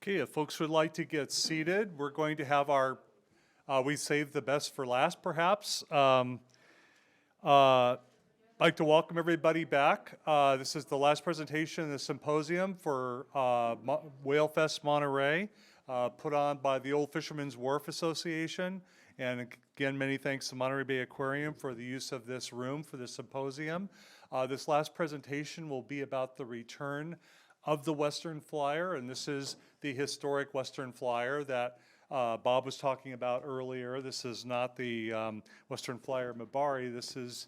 Okay, if folks would like to get seated, we're going to have our, we saved the best for last perhaps. I'd like to welcome everybody back. This is the last presentation in the symposium for Whalefest Monterey, put on by the Old Fisherman's Wharf Association. And again, many thanks to Monterey Bay Aquarium for the use of this room for the symposium. This last presentation will be about the return of the Western Flyer, and this is the historic Western Flyer that Bob was talking about earlier. This is not the Western Flyer Mabari. This is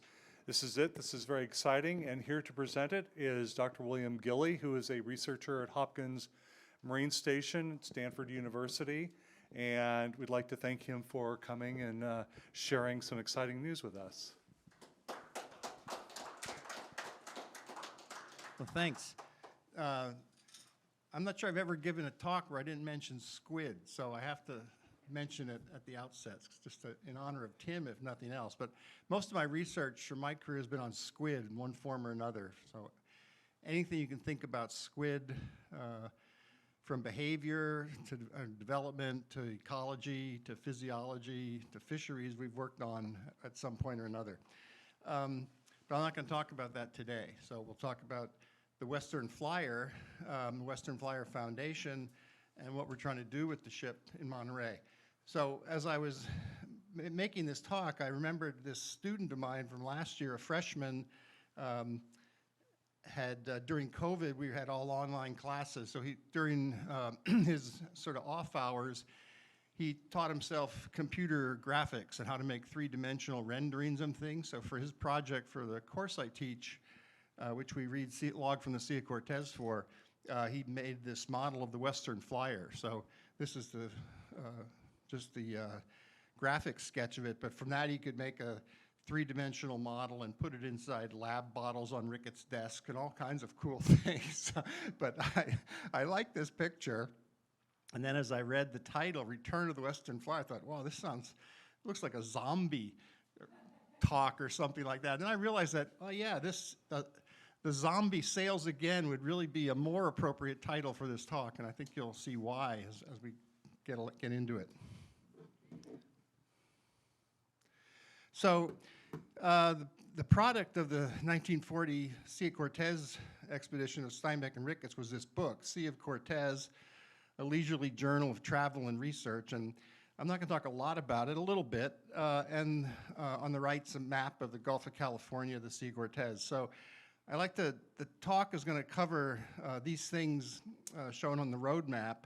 it. This is very exciting, and here to present it is Dr. William Gilly, who is a researcher at Hopkins Marine Station at Stanford University, and we'd like to thank him for coming and sharing some exciting news with us. Well, thanks. I'm not sure I've ever given a talk where I didn't mention squid, so I have to mention it at the outset, just in honor of Tim, if nothing else. But most of my research for my career has been on squid in one form or another. So anything you can think about squid, from behavior to development to ecology to physiology to fisheries, we've worked on at some point or another. But I'm not going to talk about that today. So we'll talk about the Western Flyer, the Western Flyer Foundation, and what we're trying to do with the ship in Monterey. So as I was making this talk, I remembered this student of mine from last year, a freshman, during COVID, we had all online classes. So during his sort of off hours, he taught himself computer graphics and how to make three-dimensional renderings of things. So for his project for the course I teach, which we read log from the Sea of Cortez for, he made this model of the Western Flyer. So this is just the graphic sketch of it, but from that he could make a three-dimensional model and put it inside lab bottles on Ricketts' desk and all kinds of cool things. But I like this picture. And then as I read the title, Return of the Western Flyer, I thought, wow, looks like a zombie talk or something like that. And I realized that, oh yeah, the zombie sails again would really be a more appropriate title for this talk, and I think you'll see why as we get into it. So the product of the 1940 Sea of Cortez expedition of Steinbeck and Ricketts was this book, Sea of Cortez, a leisurely journal of travel and research. And I'm not going to talk a lot about it, a little bit, and on the right's a map of the Gulf of California, the Sea of Cortez. So the talk is going to cover these things shown on the roadmap.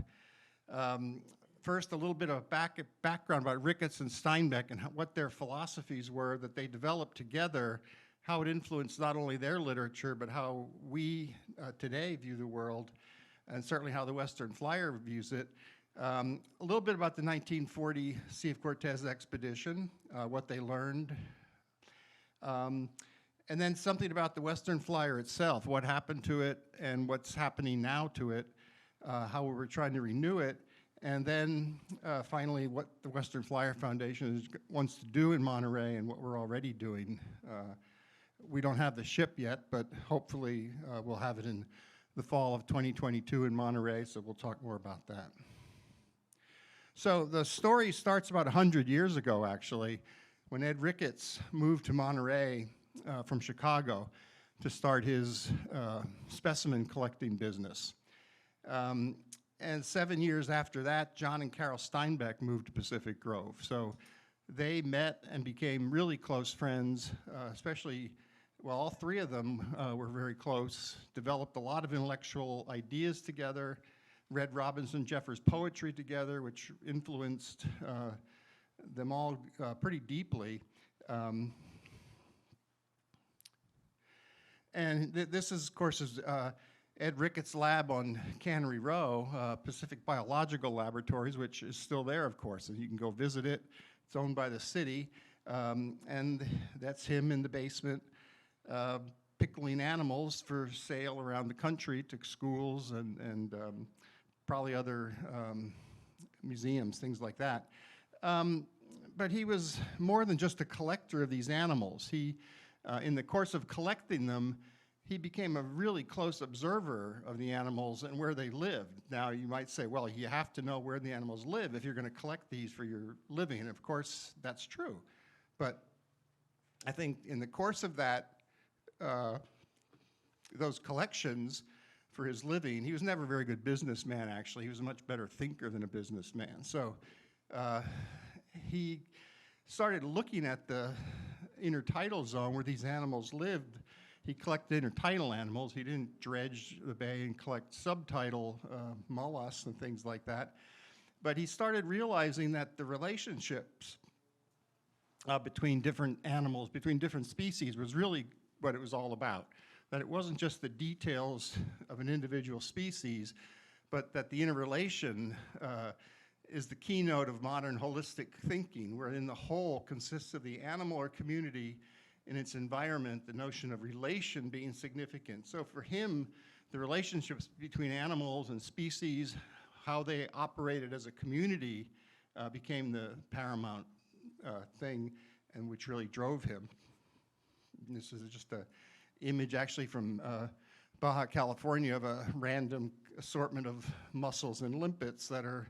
First, a little bit of background about Ricketts and Steinbeck and what their philosophies were that they developed together, how it influenced not only their literature, but how we today view the world, and certainly how the Western Flyer views it. A little bit about the 1940 Sea of Cortez expedition, what they learned. And then something about the Western Flyer itself, what happened to it and what's happening now to it, how we were trying to renew it, and then finally what the Western Flyer Foundation wants to do in Monterey and what we're already doing. We don't have the ship yet, but hopefully we'll have it in the fall of 2022 in Monterey, so we'll talk more about that. So the story starts about 100 years ago, actually, when Ed Ricketts moved to Monterey from Chicago to start his specimen collecting business. And 7 years after that, John and Carol Steinbeck moved to Pacific Grove. So they met and became really close friends, especially, well, all three of them were very close, developed a lot of intellectual ideas together, read Robinson Jeffers' poetry together, which influenced them all pretty deeply. And this is, of course, Ed Ricketts' lab on Cannery Row, Pacific Biological Laboratories, which is still there, of course, and you can go visit it. It's owned by the city, and that's him in the basement pickling animals for sale around the country to schools and probably other museums, things like that. But he was more than just a collector of these animals. He, in the course of collecting them, he became a really close observer of the animals and where they lived. Now, you might say, well, you have to know where the animals live if you're going to collect these for your living. And of course, that's true. But I think in the course of that, those collections for his living, he was never a very good businessman, actually. He was a much better thinker than a businessman. So he started looking at the intertidal zone where these animals lived. He collected intertidal animals. He didn't dredge the bay and collect subtidal mollusks and things like that. But he started realizing that the relationships between different animals, between different species, was really what it was all about. That it wasn't just the details of an individual species, but that the interrelation is the keynote of modern holistic thinking, wherein the whole consists of the animal or community in its environment, the notion of relation being significant. So for him, the relationships between animals and species, how they operated as a community, became the paramount thing, and which really drove him. And this is just an image actually from Baja California of a random assortment of mussels and limpets that are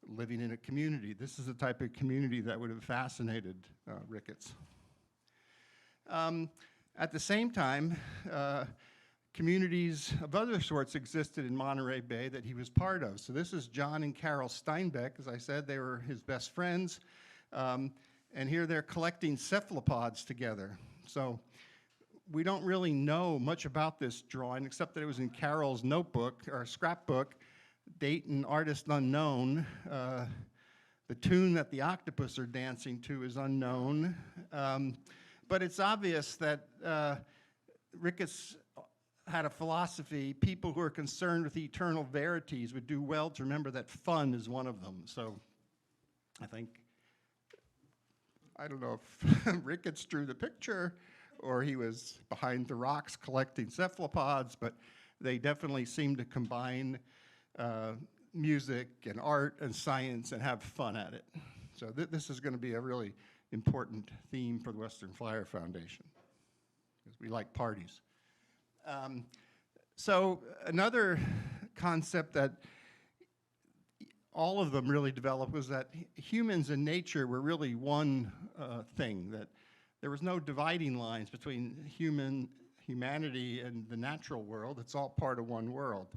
living in a community. This is the type of community that would have fascinated Ricketts. At the same time, communities of other sorts existed in Monterey Bay that he was part of. So this is John and Carol Steinbeck. As I said, they were his best friends. And here they're collecting cephalopods together. So we don't really know much about this drawing, except that it was in Carol's notebook, or scrapbook, date and artist unknown. The tune that the octopus are dancing to is unknown. But it's obvious that Ricketts had a philosophy. People who are concerned with eternal verities would do well to remember that fun is one of them. So I don't know if Ricketts drew the picture or he was behind the rocks collecting cephalopods, but they definitely seem to combine music and art and science and have fun at it. So this is going to be a really important theme for the Western Flyer Foundation, because we like parties. So another concept that all of them really developed was that humans and nature were really one thing, that there was no dividing lines between humanity and the natural world. It's all part of one world.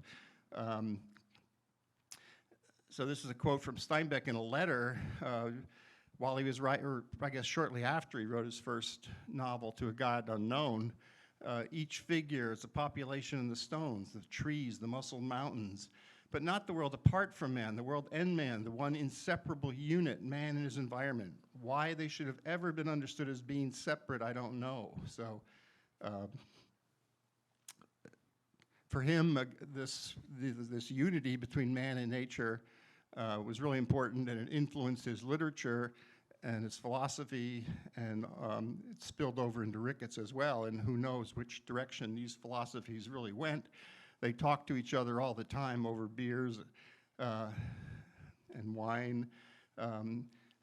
So this is a quote from Steinbeck in a letter while he was writing, or I guess shortly after he wrote his first novel, To a God Unknown. Each figure is a population in the stones, the trees, the muscle mountains, but not the world apart from man, the world and man, the one inseparable unit, man and his environment. Why they should have ever been understood as being separate, I don't know. So for him, this unity between man and nature was really important, and it influenced his literature and his philosophy, and it spilled over into Ricketts as well, and who knows which direction these philosophies really went. They talked to each other all the time over beers and wine.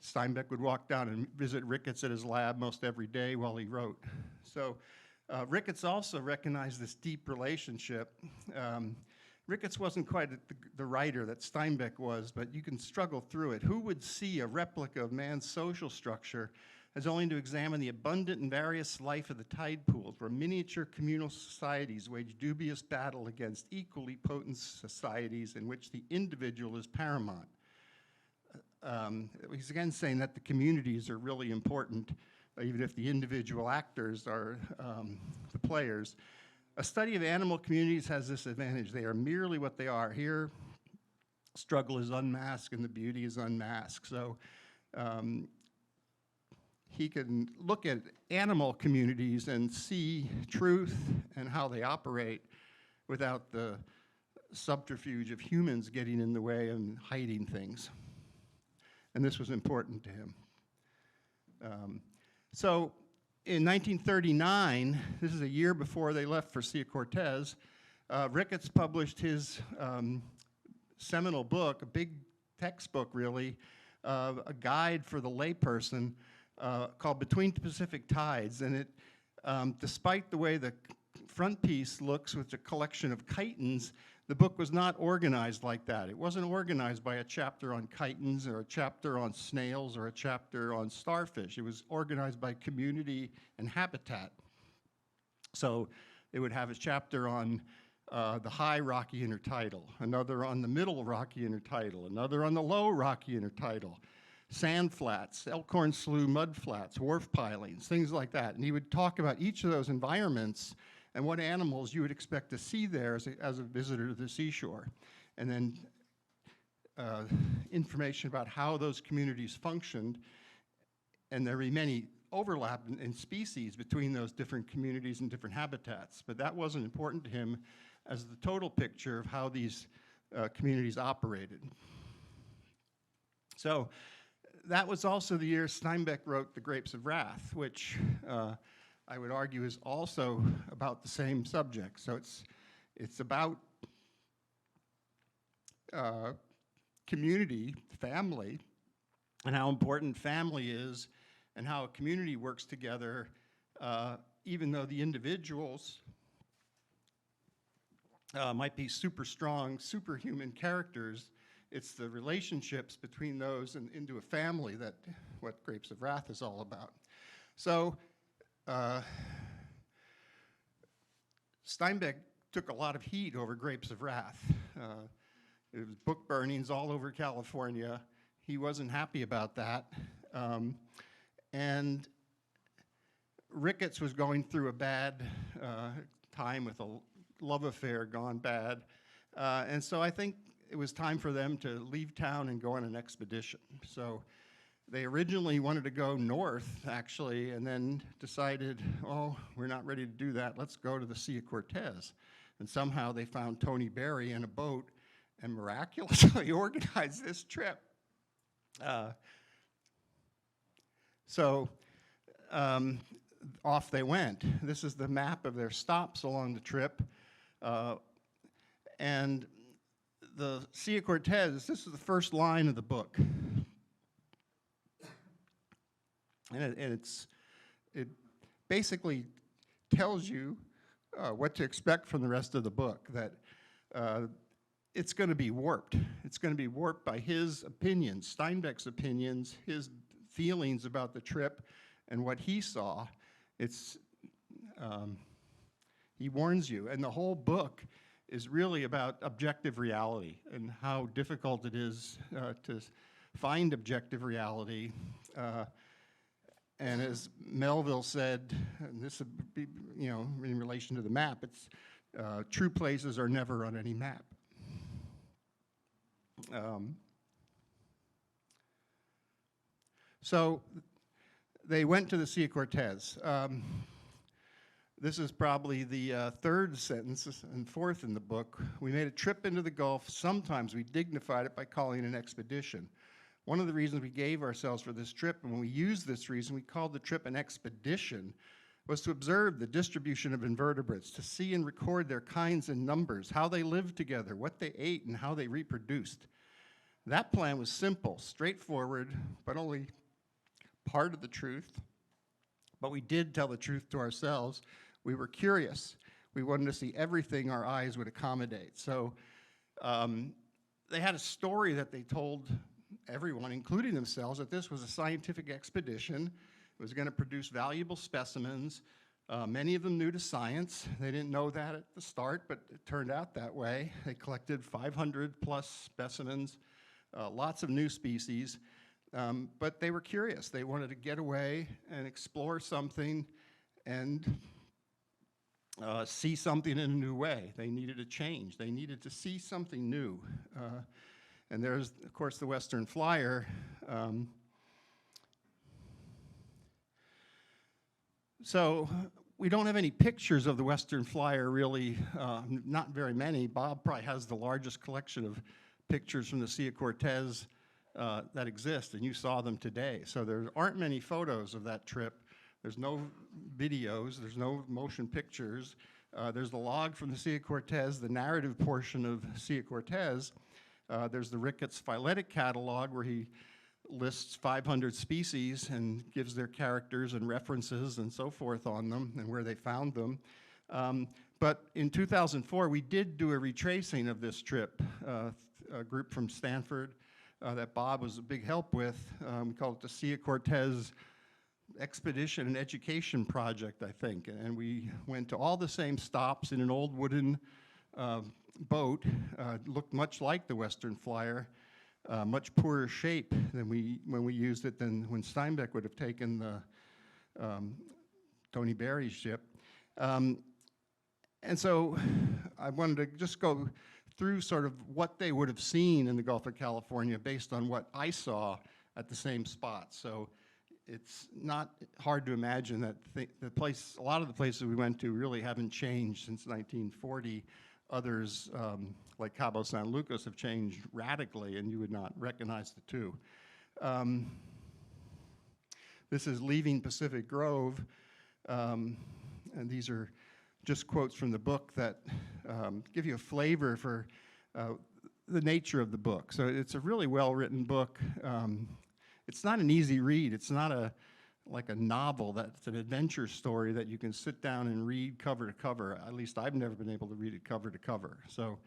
Steinbeck would walk down and visit Ricketts at his lab most every day while he wrote. So Ricketts also recognized this deep relationship. Ricketts wasn't quite the writer that Steinbeck was, but you can struggle through it. Who would see a replica of man's social structure as only to examine the abundant and various life of the tide pools, where miniature communal societies wage dubious battle against equally potent societies in which the individual is paramount? He's again saying that the communities are really important, even if the individual actors are the players. A study of animal communities has this advantage. They are merely what they are. Here, struggle is unmasked and the beauty is unmasked. So he can look at animal communities and see truth and how they operate without the subterfuge of humans getting in the way and hiding things. And this was important to him. So in 1939, this is a year before they left for Sea Cortez, Ricketts published his seminal book, a big textbook really, a guide for the layperson called Between the Pacific Tides. And it, despite the way the front piece looks with a collection of chitons, the book was not organized like that. It wasn't organized by a chapter on chitons or a chapter on snails or a chapter on starfish. It was organized by community and habitat. So it would have a chapter on the high rocky intertidal, another on the middle rocky intertidal, another on the low rocky intertidal, sand flats, Elkhorn Slough mud flats, wharf pilings, things like that. And he would talk about each of those environments and what animals you would expect to see there as a visitor to the seashore. And then information about how those communities functioned. And there were many overlap in species between those different communities and different habitats. But that wasn't important to him as the total picture of how these communities operated. So that was also the year Steinbeck wrote The Grapes of Wrath, which I would argue is also about the same subject. So it's about community, family, and how important family is, and how a community works together, even though the individuals might be super strong, superhuman characters. It's the relationships between those and into a family that what Grapes of Wrath is all about. So Steinbeck took a lot of heat over Grapes of Wrath. It was book burnings all over California. He wasn't happy about that. And Ricketts was going through a bad time with a love affair gone bad. And so I think it was time for them to leave town and go on an expedition. So they originally wanted to go north, actually, and then decided, oh, we're not ready to do that. Let's go to the Sea of Cortez. And somehow they found Tony Berry in a boat and miraculously organized this trip. So off they went. This is the map of their stops along the trip. And the Sea of Cortez, this is the first line of the book. And it basically tells you what to expect from the rest of the book, that it's going to be warped. It's going to be warped by his opinions, Steinbeck's opinions, his feelings about the trip and what he saw. He warns you, and the whole book is really about objective reality and how difficult it is to find objective reality. And as Melville said, and this would be, in relation to the map, it's true places are never on any map. So they went to the Sea of Cortez. This is probably the third sentence and fourth in the book. We made a trip into the Gulf. Sometimes we dignified it by calling it an expedition. One of the reasons we gave ourselves for this trip, and when we used this reason, we called the trip an expedition, was to observe the distribution of invertebrates, to see and record their kinds and numbers, how they lived together, what they ate, and how they reproduced. That plan was simple, straightforward, but only part of the truth. But we did tell the truth to ourselves. We were curious. We wanted to see everything our eyes would accommodate. So they had a story that they told everyone, including themselves, that this was a scientific expedition. It was going to produce valuable specimens. Many of them new to science. They didn't know that at the start, but it turned out that way. They collected 500 plus specimens, lots of new species. But they were curious. They wanted to get away and explore something and see something in a new way. They needed a change. They needed to see something new. And there's, of course, the Western Flyer. So we don't have any pictures of the Western Flyer, really, not very many. Bob probably has the largest collection of pictures from the Sea of Cortez that exist, and you saw them today. So there aren't many photos of that trip. There's no videos. There's no motion pictures. There's the log from the Sea of Cortez, the narrative portion of Sea of Cortez. There's the Ricketts phyletic catalog where he lists 500 species and gives their characters and references and so forth on them and where they found them. But in 2004, we did do a retracing of this trip. A group from Stanford that Bob was a big help with. We called it the Sea Cortez Expedition and Education Project, I think. And we went to all the same stops in an old wooden boat. Looked much like the Western Flyer, much poorer shape than when we used it than when Steinbeck would have taken the Tony Berry's ship. And so I wanted to just go through sort of what they would have seen in the Gulf of California based on what I saw at the same spot. So it's not hard to imagine that a lot of the places we went to really haven't changed since 1940. Others, like Cabo San Lucas, have changed radically, and you would not recognize the two. This is leaving Pacific Grove, and these are just quotes from the book that give you a flavor for the nature of the book. So it's a really well-written book. It's not an easy read. It's not like a novel. That's an adventure story that you can sit down and read cover to cover. At least I've never been able to read it cover to cover. So,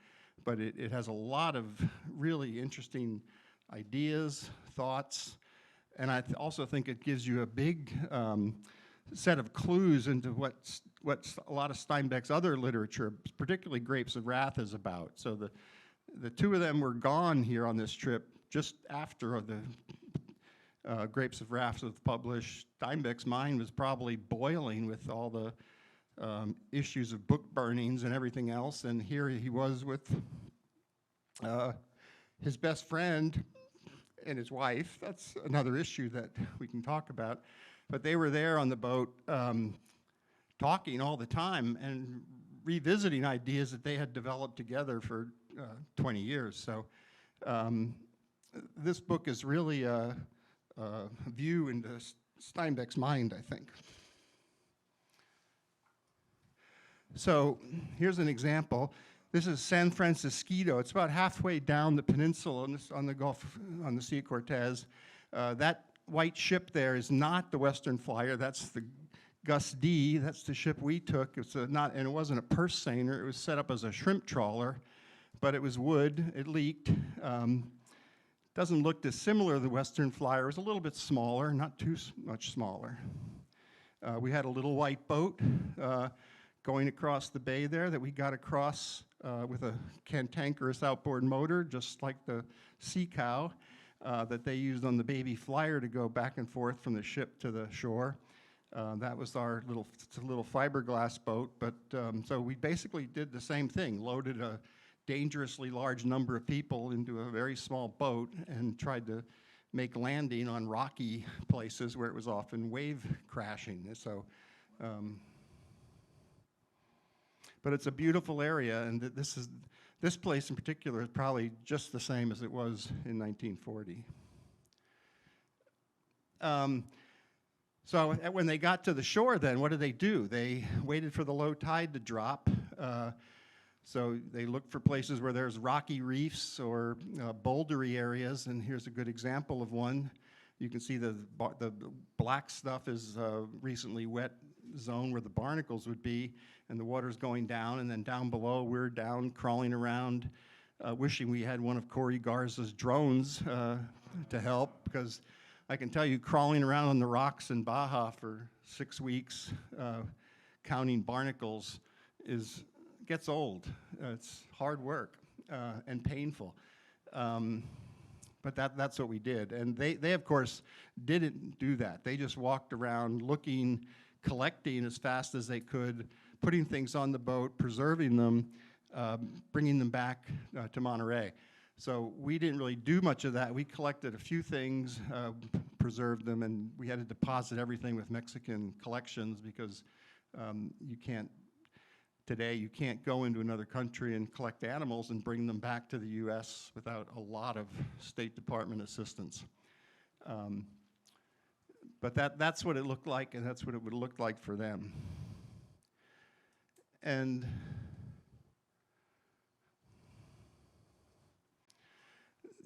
but it has a lot of really interesting ideas, thoughts, and I also think it gives you a big set of clues into what a lot of Steinbeck's other literature, particularly Grapes of Wrath, is about. So the two of them were gone here on this trip just after the Grapes of Wrath was published. Steinbeck's mind was probably boiling with all the issues of book burnings and everything else, and here he was with his best friend and his wife. That's another issue that we can talk about. But they were there on the boat talking all the time and revisiting ideas that they had developed together for 20 years. So this book is really a view into Steinbeck's mind, I think. So here's an example. This is San Francisquito. It's about halfway down the peninsula on the Gulf, on the Sea Cortez. That white ship there is not the Western Flyer. That's the Gus D. That's the ship we took. And it wasn't a purse seiner. It was set up as a shrimp trawler, but it was wood. It leaked. Doesn't look dissimilar to the Western Flyer. It was a little bit smaller, not too much smaller. We had a little white boat going across the bay there that we got across with a cantankerous outboard motor, just like the Sea Cow that they used on the Baby Flyer to go back and forth from the ship to the shore. That was our little fiberglass boat, but so we basically did the same thing, loaded a dangerously large number of people into a very small boat and tried to make landing on rocky places where it was often wave crashing. So, but it's a beautiful area, and this place in particular is probably just the same as it was in 1940. So when they got to the shore then, what did they do? They waited for the low tide to drop. So they looked for places where there's rocky reefs or bouldery areas, and here's a good example of one. You can see the black stuff is a recently wet zone where the barnacles would be, and the water's going down, and then down below we're down crawling around, wishing we had one of Corey Garza's drones to help, because I can tell you crawling around on the rocks in Baja for 6 weeks, counting barnacles gets old. It's hard work and painful. But that's what we did. And they of course, didn't do that. They just walked around looking, collecting as fast as they could, putting things on the boat, preserving them, bringing them back to Monterey. So we didn't really do much of that. We collected a few things, preserved them, and we had to deposit everything with Mexican collections because today you can't go into another country and collect animals and bring them back to the US without a lot of State Department assistance. But that's what it looked like, and that's what it would look like for them. And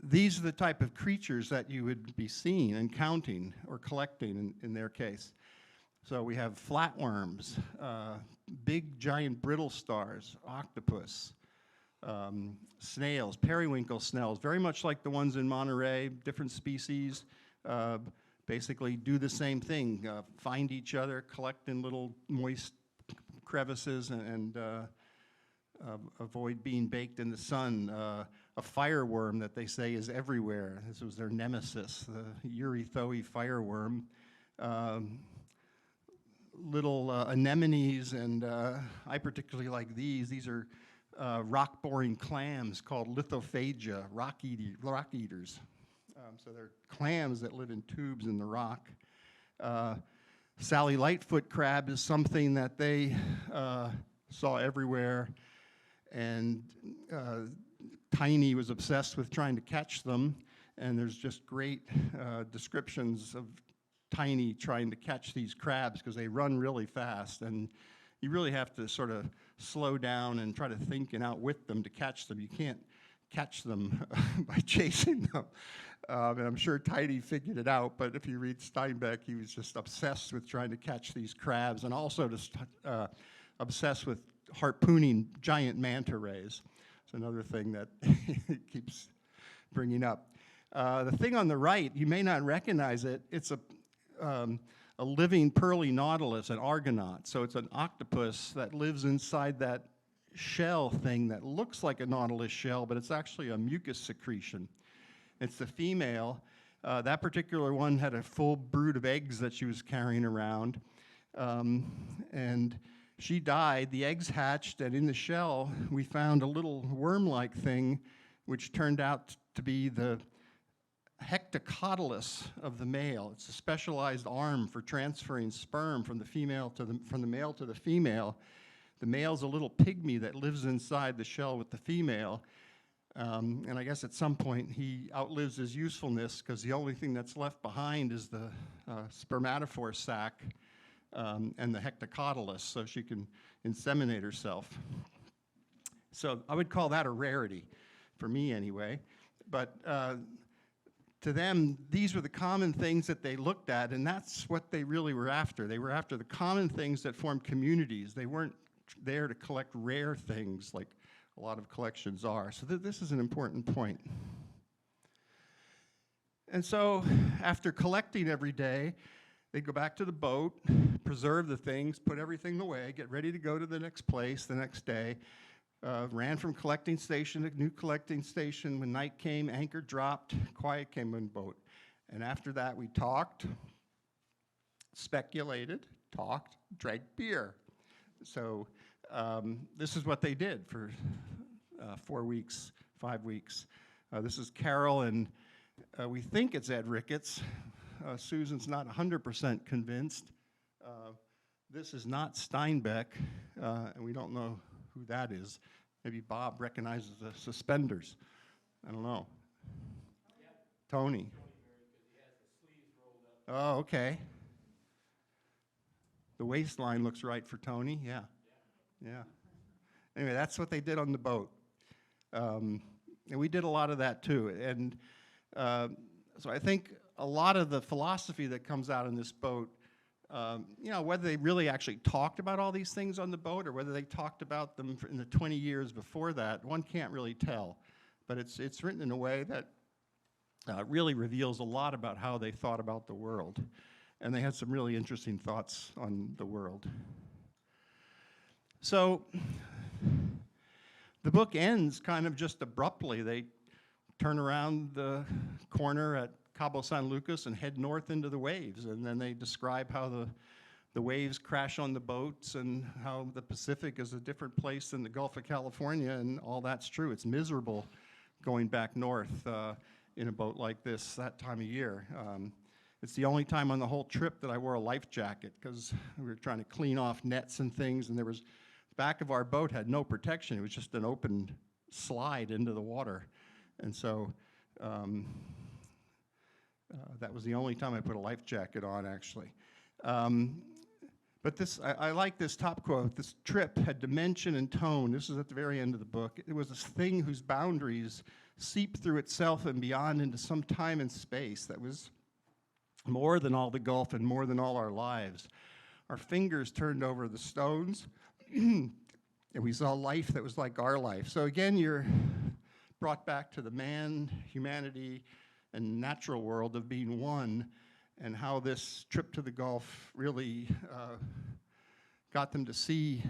these are the type of creatures that you would be seeing and counting or collecting in their case. So we have flatworms, big giant brittle stars, octopus, snails, periwinkle snails, very much like the ones in Monterey, different species, basically do the same thing, find each other, collect in little moist crevices, and avoid being baked in the sun. A fireworm that they say is everywhere. This was their nemesis, the Eurythoe fireworm. Little anemones, and I particularly like these. These are rock-boring clams called lithophagia, rock eaters. So they're clams that live in tubes in the rock. Sally Lightfoot crab is something that they saw everywhere, and Tiny was obsessed with trying to catch them, and there's just great descriptions of Tiny trying to catch these crabs because they run really fast, and you really have to sort of slow down and try to think and outwit them to catch them. You can't catch them by chasing them. And I'm sure Tiny figured it out, but if you read Steinbeck, he was just obsessed with trying to catch these crabs, and also just obsessed with harpooning giant manta rays. It's another thing that he keeps bringing up. The thing on the right, you may not recognize it. It's a living pearly nautilus, an argonaut. So it's an octopus that lives inside that shell thing that looks like a nautilus shell, but it's actually a mucus secretion. It's the female. That particular one had a full brood of eggs that she was carrying around. And she died. The eggs hatched, and in the shell, we found a little worm-like thing, which turned out to be the hectocotylus of the male. It's a specialized arm for transferring sperm from the male to the female. The male's a little pygmy that lives inside the shell with the female. And I guess at some point he outlives his usefulness because the only thing that's left behind is the spermatophore sac and the hectocotylus, so she can inseminate herself. So I would call that a rarity, for me anyway. But to them, these were the common things that they looked at, and that's what they really were after. They were after the common things that formed communities. They weren't there to collect rare things like a lot of collections are. So this is an important point. And so after collecting every day, they'd go back to the boat, preserve the things, put everything away, get ready to go to the next place the next day. Ran from collecting station to new collecting station. When night came, anchor dropped, quiet came on boat. And after that, we talked, speculated, talked, drank beer. So this is what they did for 4 weeks, 5 weeks. This is Carol, and we think it's Edricks. Susan's not 100% convinced. This is not Steinbeck, and we don't know who that is. Maybe Bob recognizes the suspenders. I don't know. Yeah. Tony. Oh, okay. The waistline looks right for Tony. Yeah. Yeah. Anyway, that's what they did on the boat. And we did a lot of that too. And so I think a lot of the philosophy that comes out in this boat, whether they really actually talked about all these things on the boat or whether they talked about them in the 20 years before that, one can't really tell. But it's written in a way that really reveals a lot about how they thought about the world. And they had some really interesting thoughts on the world. So the book ends kind of just abruptly. They turn around the corner at Cabo San Lucas and head north into the waves, and then they describe how the waves crash on the boats and how the Pacific is a different place than the Gulf of California, and all that's true. It's miserable going back north in a boat like this that time of year. It's the only time on the whole trip that I wore a life jacket because we were trying to clean off nets and things, and the back of our boat had no protection. It was just an open slide into the water, and so that was the only time I put a life jacket on, actually. But I like this top quote. This trip had dimension and tone. This is at the very end of the book. It was this thing whose boundaries seep through itself and beyond into some time and space that was more than all the Gulf and more than all our lives. our fingers turned over the stones, and we saw life that was like our life. So again, you're brought back to the man, humanity, and natural world of being one, and how this trip to the Gulf really got them to see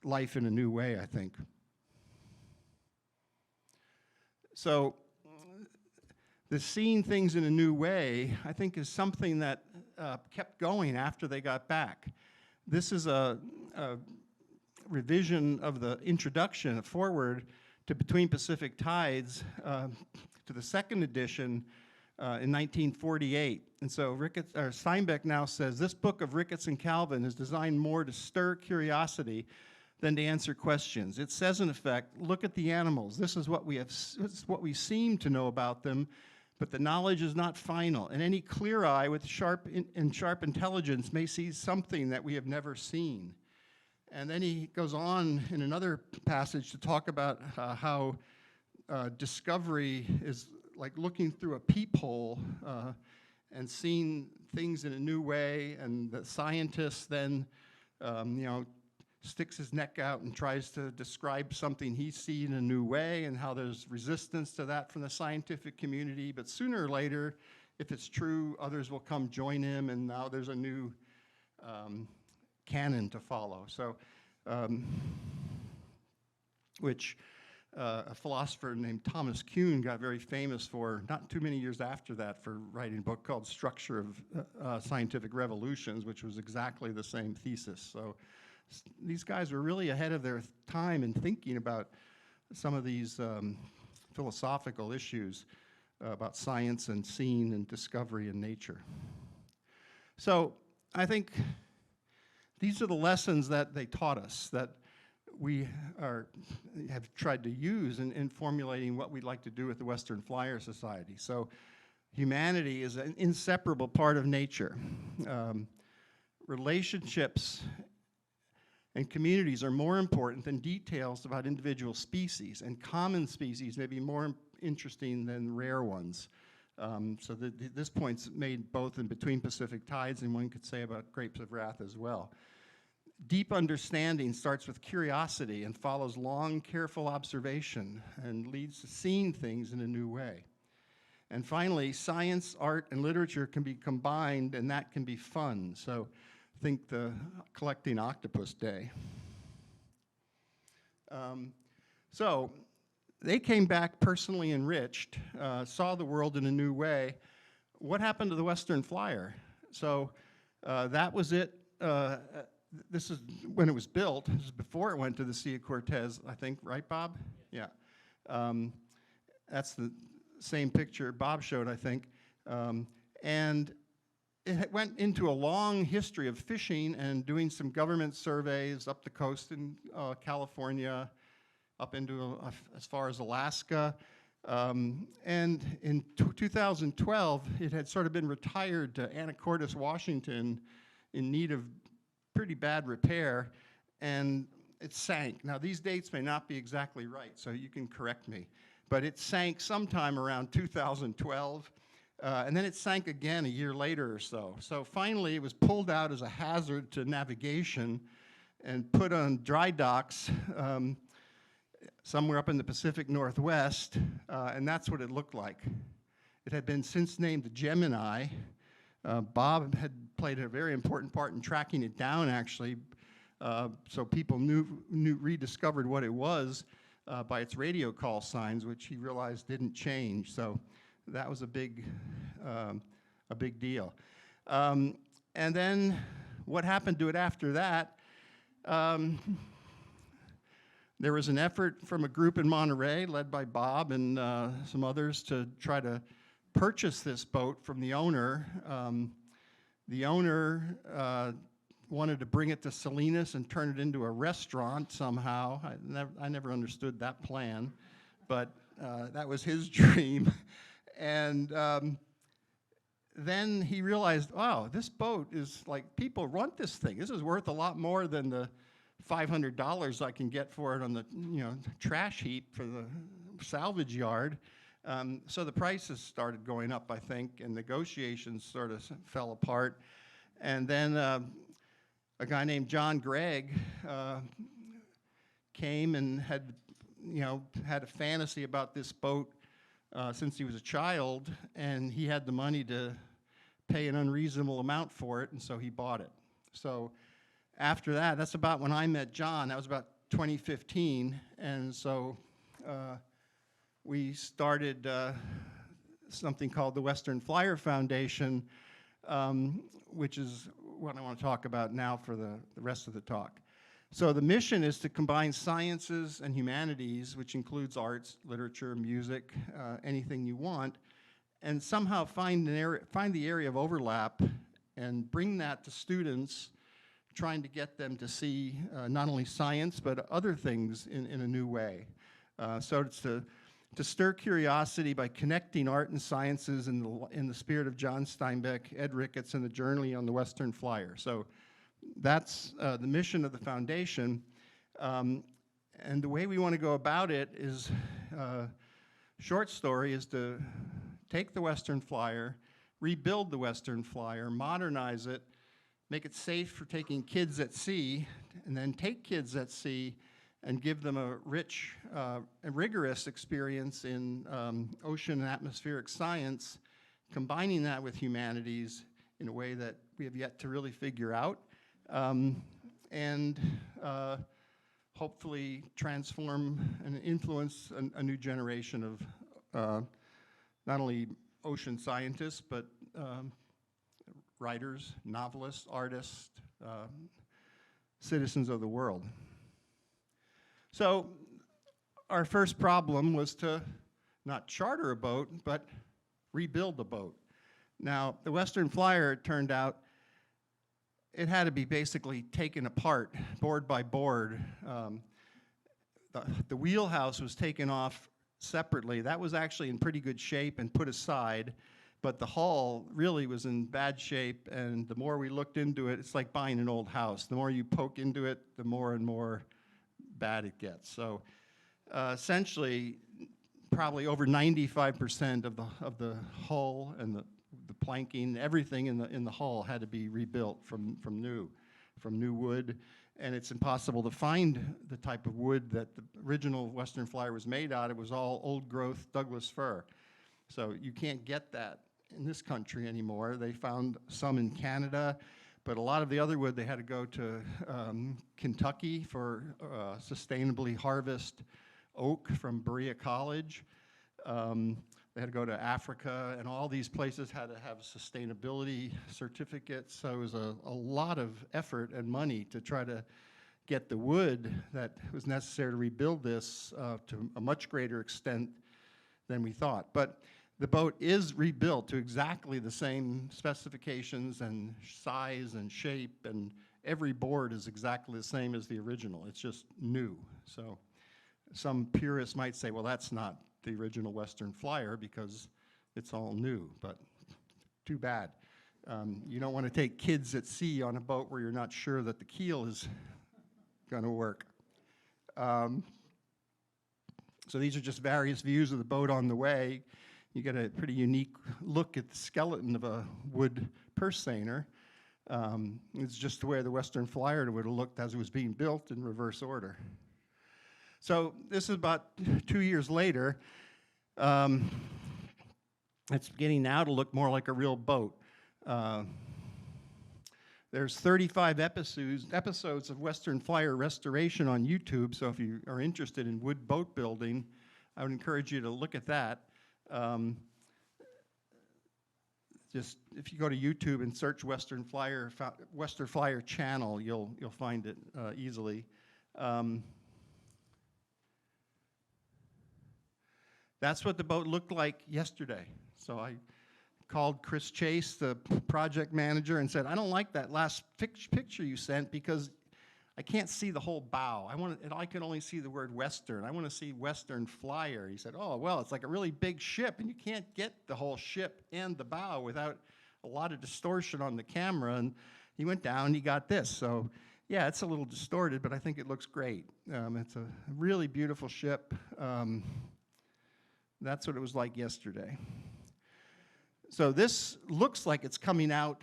life in a new way, I think. So the seeing things in a new way, I think, is something that kept going after they got back. This is a revision of the introduction, a foreword to Between Pacific Tides, to the second edition in 1948. And so Steinbeck now says, this book of Ricketts and Calvin is designed more to stir curiosity than to answer questions. It says, in effect, look at the animals. This is what we seem to know about them, but the knowledge is not final. And any clear eye with sharp intelligence may see something that we have never seen. And then he goes on in another passage to talk about how discovery is like looking through a peephole and seeing things in a new way, and the scientist then, sticks his neck out and tries to describe something he's seen in a new way, and how there's resistance to that from the scientific community. But sooner or later, if it's true, others will come join him, and now there's a new canon to follow. So, which a philosopher named Thomas Kuhn got very famous for, not too many years after that, for writing a book called Structure of Scientific Revolutions, which was exactly the same thesis. So these guys were really ahead of their time in thinking about some of these philosophical issues about science and seeing and discovery in nature. So I think these are the lessons that they taught us, that we have tried to use in formulating what we'd like to do with the Western Flyer Society. So humanity is an inseparable part of nature. Relationships and communities are more important than details about individual species, and common species may be more interesting than rare ones. So this point's made both in Between Pacific Tides, and one could say about Grapes of Wrath as well. Deep understanding starts with curiosity and follows long, careful observation and leads to seeing things in a new way. And finally, science, art, and literature can be combined, and that can be fun. So think the Collecting Octopus Day. So they came back personally enriched, saw the world in a new way. What happened to the Western Flyer? So that was it. This is when it was built. This is before it went to the Sea of Cortez, I think, right, Bob? Yeah. That's the same picture Bob showed, I think. And it went into a long history of fishing and doing some government surveys up the coast in California, up into as far as Alaska. And in 2012, it had sort of been retired to Anacortes, Washington, in need of pretty bad repair, and it sank. Now, these dates may not be exactly right, so you can correct me, but it sank sometime around 2012, and then it sank again a year later or so. So finally, it was pulled out as a hazard to navigation and put on dry docks somewhere up in the Pacific Northwest, and that's what it looked like. It had been since named the Gemini. Bob had played a very important part in tracking it down, actually, so people rediscovered what it was by its radio call signs, which he realized didn't change. So that was a big deal. And then what happened to it after that? There was an effort from a group in Monterey, led by Bob and some others, to try to purchase this boat from the owner. The owner wanted to bring it to Salinas and turn it into a restaurant somehow. I never understood that plan, but that was his dream. And then he realized, wow, this boat is like, people want this thing. This is worth a lot more than the $500 I can get for it on the trash heap for the salvage yard. So the prices started going up, I think, and negotiations sort of fell apart. And then a guy named John Gregg came and had a fantasy about this boat since he was a child, and he had the money to pay an unreasonable amount for it, and so he bought it. So after that, that's about when I met John. That was about 2015, and so we started something called the Western Flyer Foundation, which is what I want to talk about now for the rest of the talk. So the mission is to combine sciences and humanities, which includes arts, literature, music, anything you want, and somehow find the area of overlap and bring that to students, trying to get them to see not only science but other things in a new way. So it's to stir curiosity by connecting art and sciences in the spirit of John Steinbeck, Ed Ricketts, and the Journey on the Western Flyer. So that's the mission of the foundation. And the way we want to go about it is, short story is to take the Western Flyer, rebuild the Western Flyer, modernize it, make it safe for taking kids at sea, and then take kids at sea and give them a rich and rigorous experience in ocean and atmospheric science, combining that with humanities in a way that we have yet to really figure out, and hopefully transform and influence a new generation of not only ocean scientists, but writers, novelists, artists, citizens of the world. So our first problem was to not charter a boat, but rebuild the boat. Now, the Western Flyer, it turned out, it had to be basically taken apart, board by board. The wheelhouse was taken off separately. That was actually in pretty good shape and put aside, but the hull really was in bad shape, and the more we looked into it, it's like buying an old house. The more you poke into it, the more and more bad it gets. So essentially, probably over 95% of the hull and the planking, everything in the hull had to be rebuilt from new wood, and it's impossible to find the type of wood that the original Western Flyer was made out of. It was all old growth Douglas fir. So you can't get that in this country anymore. They found some in Canada, but a lot of the other wood, they had to go to Kentucky for sustainably harvest oak from Berea College. They had to go to Africa, and all these places had to have sustainability certificates. So it was a lot of effort and money to try to get the wood that was necessary to rebuild this to a much greater extent than we thought. But the boat is rebuilt to exactly the same specifications and size and shape, and every board is exactly the same as the original. It's just new. So some purists might say, well, that's not the original Western Flyer because it's all new, but too bad. You don't want to take kids at sea on a boat where you're not sure that the keel is going to work. So these are just various views of the boat on the way. You get a pretty unique look at the skeleton of a wood purse seiner. It's just the way the Western Flyer would have looked as it was being built in reverse order. So this is about 2 years later. It's beginning now to look more like a real boat. There's 35 episodes of Western Flyer restoration on YouTube, so if you are interested in wood boat building, I would encourage you to look at that. Just if you go to YouTube and search Western Flyer channel, you'll find it easily. That's what the boat looked like yesterday. So I called Chris Chase, the project manager, and said, I don't like that last picture you sent because I can't see the whole bow. I can only see the word Western. I want to see Western Flyer. He said, oh, well, it's like a really big ship, and you can't get the whole ship and the bow without a lot of distortion on the camera. And he went down and he got this. So yeah, it's a little distorted, but I think it looks great. It's a really beautiful ship. That's what it was like yesterday. So this looks like it's coming out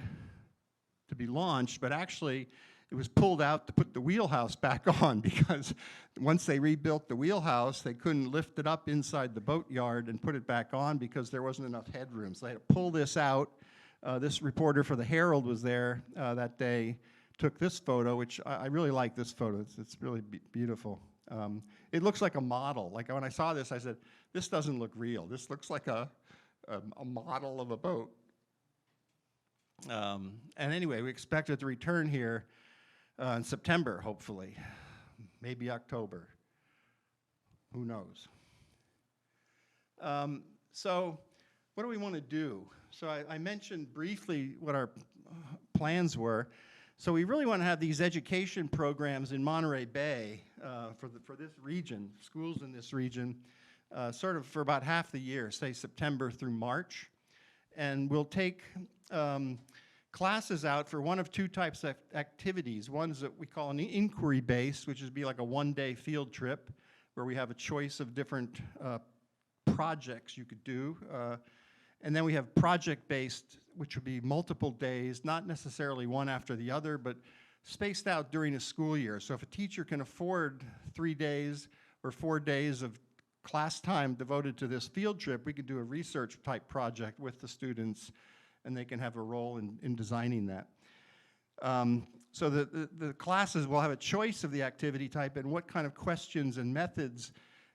to be launched, but actually it was pulled out to put the wheelhouse back on because once they rebuilt the wheelhouse, they couldn't lift it up inside the boatyard and put it back on because there wasn't enough headroom. So they had to pull this out. This reporter for the Herald was there that day, took this photo, which I really like this photo. It's really beautiful. It looks like a model. Like when I saw this, I said, this doesn't look real. This looks like a model of a boat. And anyway, we expect it to return here in September, hopefully, maybe October. Who knows? So what do we want to do? So I mentioned briefly what our plans were. So we really want to have these education programs in Monterey Bay for this region, schools in this region, sort of for about half the year, say September through March. And we'll take classes out for one of two types of activities. One is that we call an inquiry-based, which would be like a one-day field trip where we have a choice of different projects you could do. And then we have project-based, which would be multiple days, not necessarily one after the other, but spaced out during a school year. So if a teacher can afford 3 days or 4 days of class time devoted to this field trip, we could do a research-type project with the students, and they can have a role in designing that. So the classes will have a choice of the activity type and what kind of questions and methods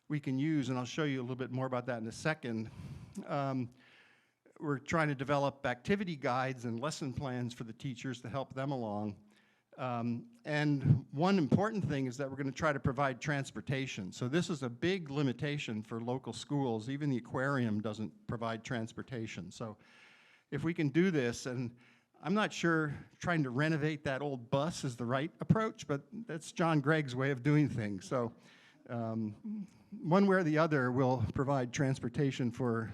we can use, and I'll show you a little bit more about that in a second. We're trying to develop activity guides and lesson plans for the teachers to help them along. And one important thing is that we're going to try to provide transportation. So this is a big limitation for local schools. Even the aquarium doesn't provide transportation. So if we can do this, and I'm not sure trying to renovate that old bus is the right approach, but that's John Gregg's way of doing things. So one way or the other will provide transportation for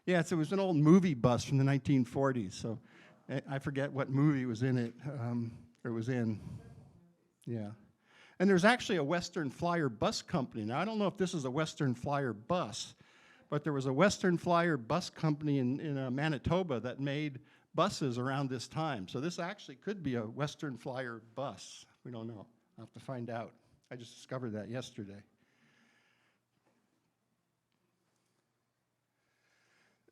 Yeah, so it was an old movie bus from the 1940s, so I forget what movie was in it, or was in. Yeah. And there's actually a Western Flyer bus company. Now, I don't know if this is a Western Flyer bus, but there was a Western Flyer bus company in Manitoba that made buses around this time. So this actually could be a Western Flyer bus. We don't know. I'll have to find out. I just discovered that yesterday.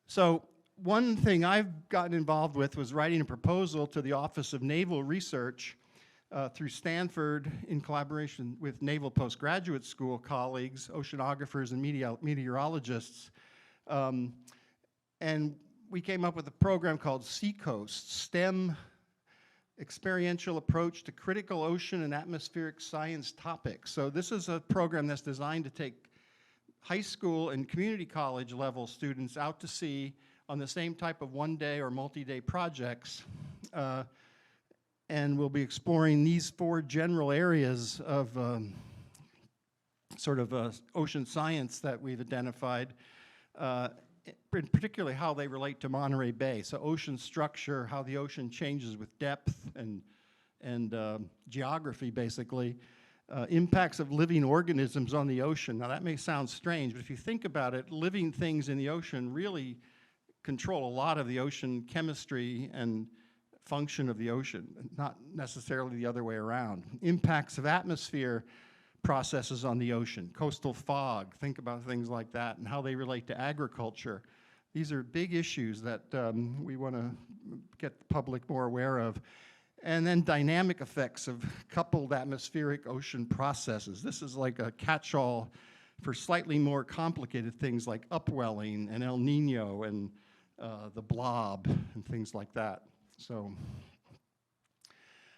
So one thing I've gotten involved with was writing a proposal to the Office of Naval Research through Stanford in collaboration with Naval Postgraduate School colleagues, oceanographers, and meteorologists. And we came up with a program called Seacoast STEM, Experiential Approach to Critical Ocean and Atmospheric Science Topics. So this is a program that's designed to take high school and community college level students out to sea on the same type of one-day or multi-day projects. And we'll be exploring these 4 general areas of ocean science that we've identified, particularly how they relate to Monterey Bay. So ocean structure, how the ocean changes with depth and geography, basically. Impacts of living organisms on the ocean. Now that may sound strange, but if you think about it, living things in the ocean really control a lot of the ocean chemistry and function of the ocean, not necessarily the other way around. Impacts of atmosphere processes on the ocean, coastal fog, think about things like that and how they relate to agriculture. These are big issues that we want to get the public more aware of. And then dynamic effects of coupled atmospheric ocean processes. This is like a catch-all for slightly more complicated things like upwelling and El Nino and the blob and things like that. So,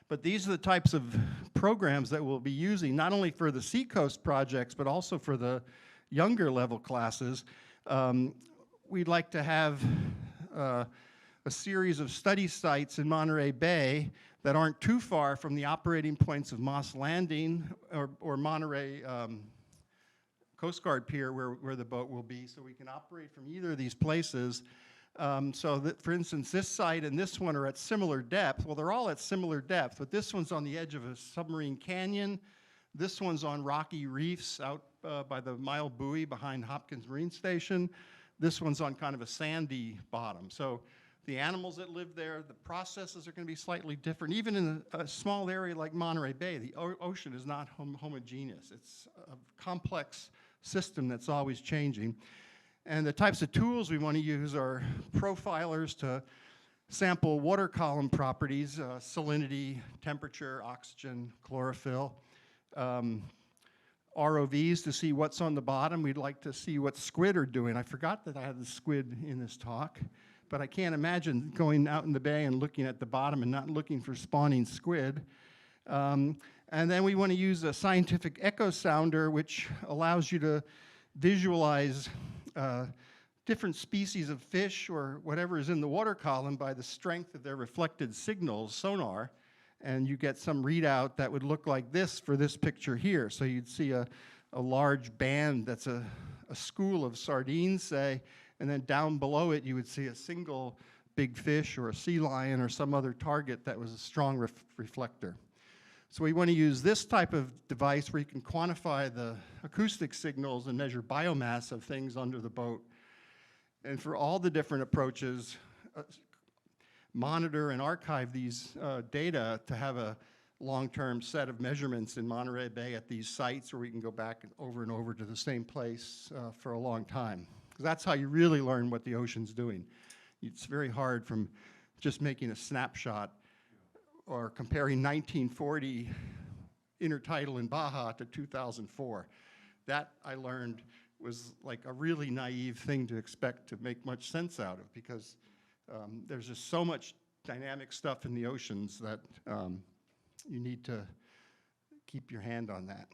but these are the types of programs that we'll be using, not only for the Seacoast projects, but also for the younger level classes. We'd like to have a series of study sites in Monterey Bay that aren't too far from the operating points of Moss Landing or Monterey Coast Guard Pier where the boat will be, so we can operate from either of these places. So that, for instance, this site and this one are at similar depth. Well, they're all at similar depth, but this one's on the edge of a submarine canyon. This one's on rocky reefs out by the Mile Buoy behind Hopkins Marine Station. This one's on kind of a sandy bottom. So the animals that live there, the processes are going to be slightly different. Even in a small area like Monterey Bay, the ocean is not homogeneous. It's a complex system that's always changing. And the types of tools we want to use are profilers to sample water column properties, salinity, temperature, oxygen, chlorophyll. ROVs to see what's on the bottom. We'd like to see what squid are doing. I forgot that I had the squid in this talk, but I can't imagine going out in the bay and looking at the bottom and not looking for spawning squid. And then we want to use a scientific echo sounder, which allows you to visualize different species of fish or whatever is in the water column by the strength of their reflected signals, sonar, and you get some readout that would look like this for this picture here. So you'd see a large band that's a school of sardines, say, and then down below it you would see a single big fish or a sea lion or some other target that was a strong reflector. So we want to use this type of device where you can quantify the acoustic signals and measure biomass of things under the boat. And for all the different approaches, monitor and archive these data to have a long-term set of measurements in Monterey Bay at these sites where we can go back over and over to the same place for a long time. Because that's how you really learn what the ocean's doing. It's very hard from just making a snapshot or comparing 1940 intertidal in Baja to 2004. That, I learned, was like a really naive thing to expect to make much sense out of, because there's just so much dynamic stuff in the oceans that you need to keep your hand on that.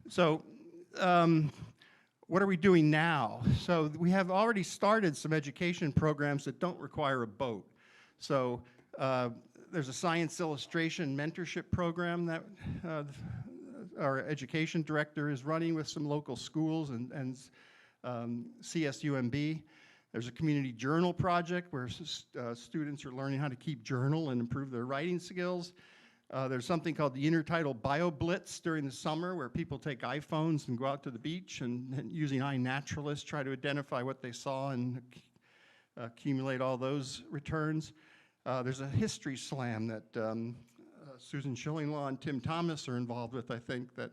So what are we doing now? So we have already started some education programs that don't require a boat. So there's a science illustration mentorship program that our education director is running with some local schools and CSUMB. There's a community journal project where students are learning how to keep journal and improve their writing skills. There's something called the Intertidal Bio Blitz during the summer where people take iPhones and go out to the beach and using iNaturalist try to identify what they saw and accumulate all those returns. There's a history slam that Susan Schillinglaw and Tim Thomas are involved with, I think, that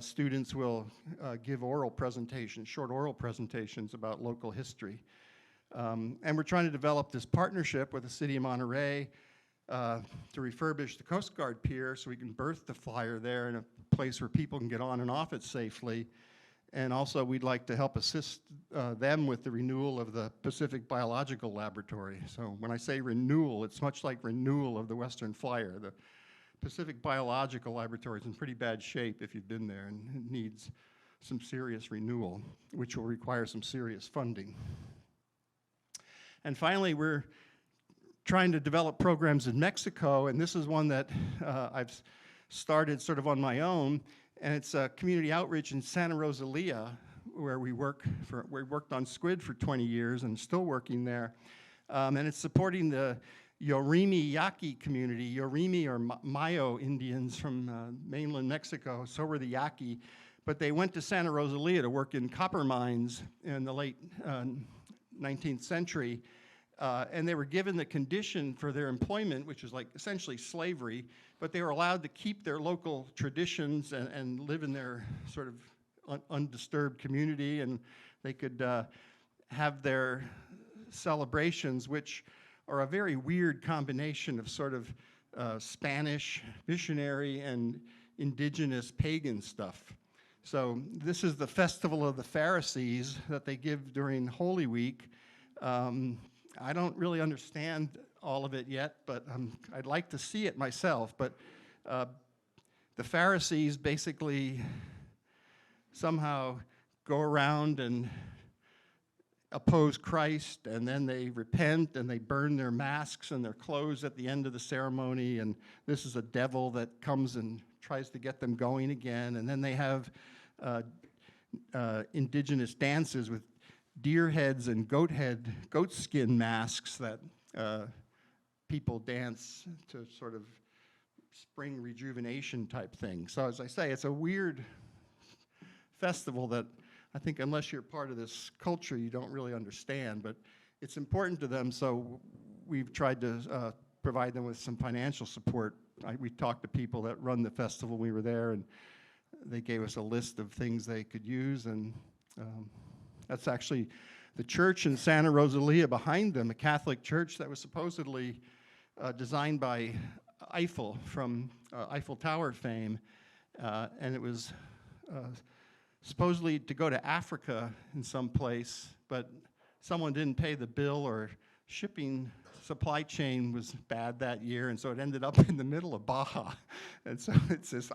students will give oral presentations, short oral presentations about local history. And we're trying to develop this partnership with the city of Monterey to refurbish the Coast Guard pier so we can berth the flyer there in a place where people can get on and off it safely. And also we'd like to help assist them with the renewal of the Pacific Biological Laboratory. So when I say renewal, it's much like renewal of the Western Flyer. The Pacific Biological Laboratory is in pretty bad shape if you've been there, and it needs some serious renewal, which will require some serious funding. And finally, we're trying to develop programs in Mexico, and this is one that I've started sort of on my own, and it's a community outreach in Santa Rosalia, where we worked on Squid for 20 years and still working there. And it's supporting the Yorimi Yaqui community. Yorimi are Mayo Indians from mainland Mexico, so were the Yaqui. But they went to Santa Rosalia to work in copper mines in the late 19th century. And they were given the condition for their employment, which is like essentially slavery, but they were allowed to keep their local traditions and live in their sort of undisturbed community, and they could have their celebrations, which are a very weird combination of sort of Spanish, missionary, and indigenous pagan stuff. So this is the Festival of the Pharisees that they give during Holy Week. I don't really understand all of it yet, but I'd like to see it myself. But the Pharisees basically somehow go around and oppose Christ, and then they repent and they burn their masks and their clothes at the end of the ceremony, and this is a devil that comes and tries to get them going again. And then they have indigenous dances with deer heads and goat skin masks that people dance to sort of spring rejuvenation type thing. So as I say, it's a weird festival that I think unless you're part of this culture, you don't really understand, but it's important to them, so we've tried to provide them with some financial support. We talked to people that run the festival when we were there, and they gave us a list of things they could use, and that's actually the church in Santa Rosalia behind them, a Catholic church that was supposedly designed by Eiffel from Eiffel Tower fame, and it was supposedly to go to Africa in some place, but someone didn't pay the bill, or shipping supply chain was bad that year, and so it ended up in the middle of Baja. And so it's this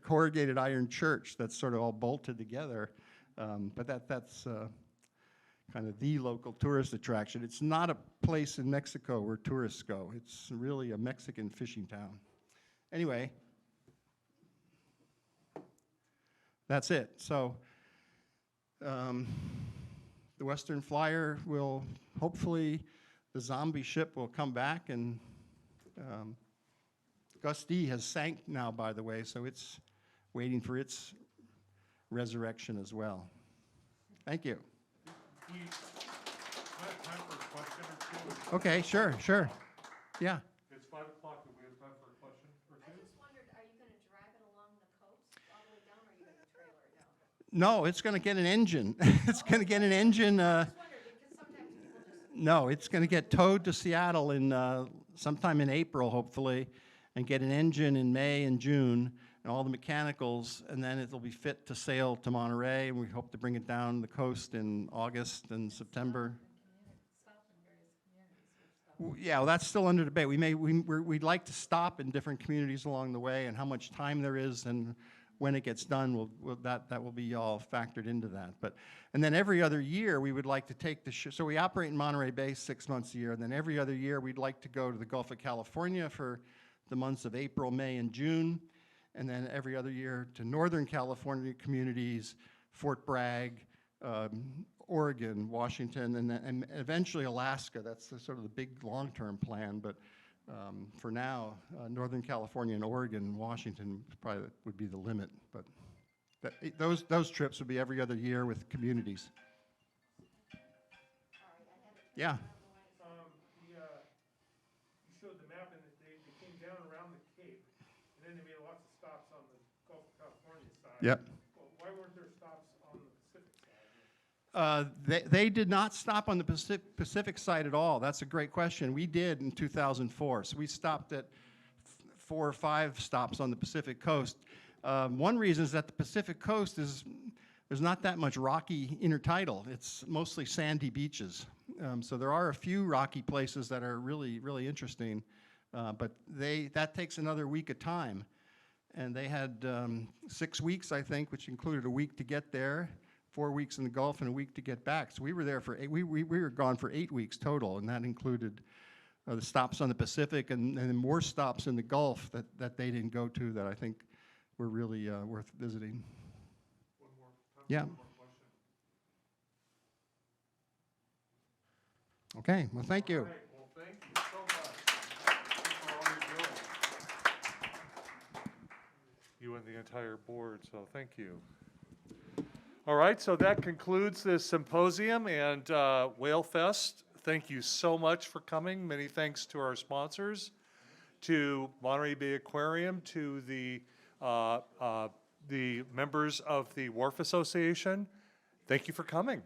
corrugated iron church that's sort of all bolted together. But that's kind of the local tourist attraction. It's not a place in Mexico where tourists go. It's really a Mexican fishing town. Anyway, that's it. So the Western Flyer will hopefully, the zombie ship will come back, and Gus D has sank now, by the way, so it's waiting for its resurrection as well. Thank you. We have time for a question or two. Okay, sure. Yeah. It's 5 o'clock. Do we have time for a question or two? I just wondered, are you going to drag it along the coast all the way down, or are you going to trailer it down? No, it's going to get an engine. It's going to get an engine. I just wondered, because sometimes people just... No, it's going to get towed to Seattle in sometime in April, hopefully, and get an engine in May and June, and all the mechanicals, and then it'll be fit to sail to Monterey, and we hope to bring it down the coast in August and September. Yeah, well, that's still under debate. We'd like to stop in different communities along the way, and how much time there is and when it gets done, that will be all factored into that. And then every other year, we would like to take the ship. So we operate in Monterey Bay 6 months a year, and then every other year, we'd like to go to the Gulf of California for the months of April, May, and June, and then every other year to Northern California communities, Fort Bragg, Oregon, Washington, and eventually Alaska. That's sort of the big long-term plan, but for now, Northern California and Oregon and Washington probably would be the limit. But those trips would be every other year with communities. Yeah. You showed the map, and they came down around the Cape, and then they made lots of stops on the Gulf of California side. Yep. Well, why weren't there stops on the Pacific side? They did not stop on the Pacific side at all. That's a great question. We did in 2004. So we stopped at 4 or 5 stops on the Pacific coast. One reason is that the Pacific coast there's not that much rocky intertidal. It's mostly sandy beaches. So there are a few rocky places that are really, really interesting, but that takes another week of time. And they had 6 weeks, I think, which included a week to get there, 4 weeks in the Gulf, and a week to get back. So we were there for we were gone for 8 weeks total, and that included the stops on the Pacific and then more stops in the Gulf that they didn't go to that I think were really worth visiting. One more time. Yeah. One more question. Okay. Well, thank you. All right. Well, thank you so much. Thank you for all you're doing. You and the entire board, so thank you. All right, so that concludes this symposium and Whalefest. Thank you so much for coming. Many thanks to our sponsors, to Monterey Bay Aquarium, to the members of the Wharf Association. Thank you for coming.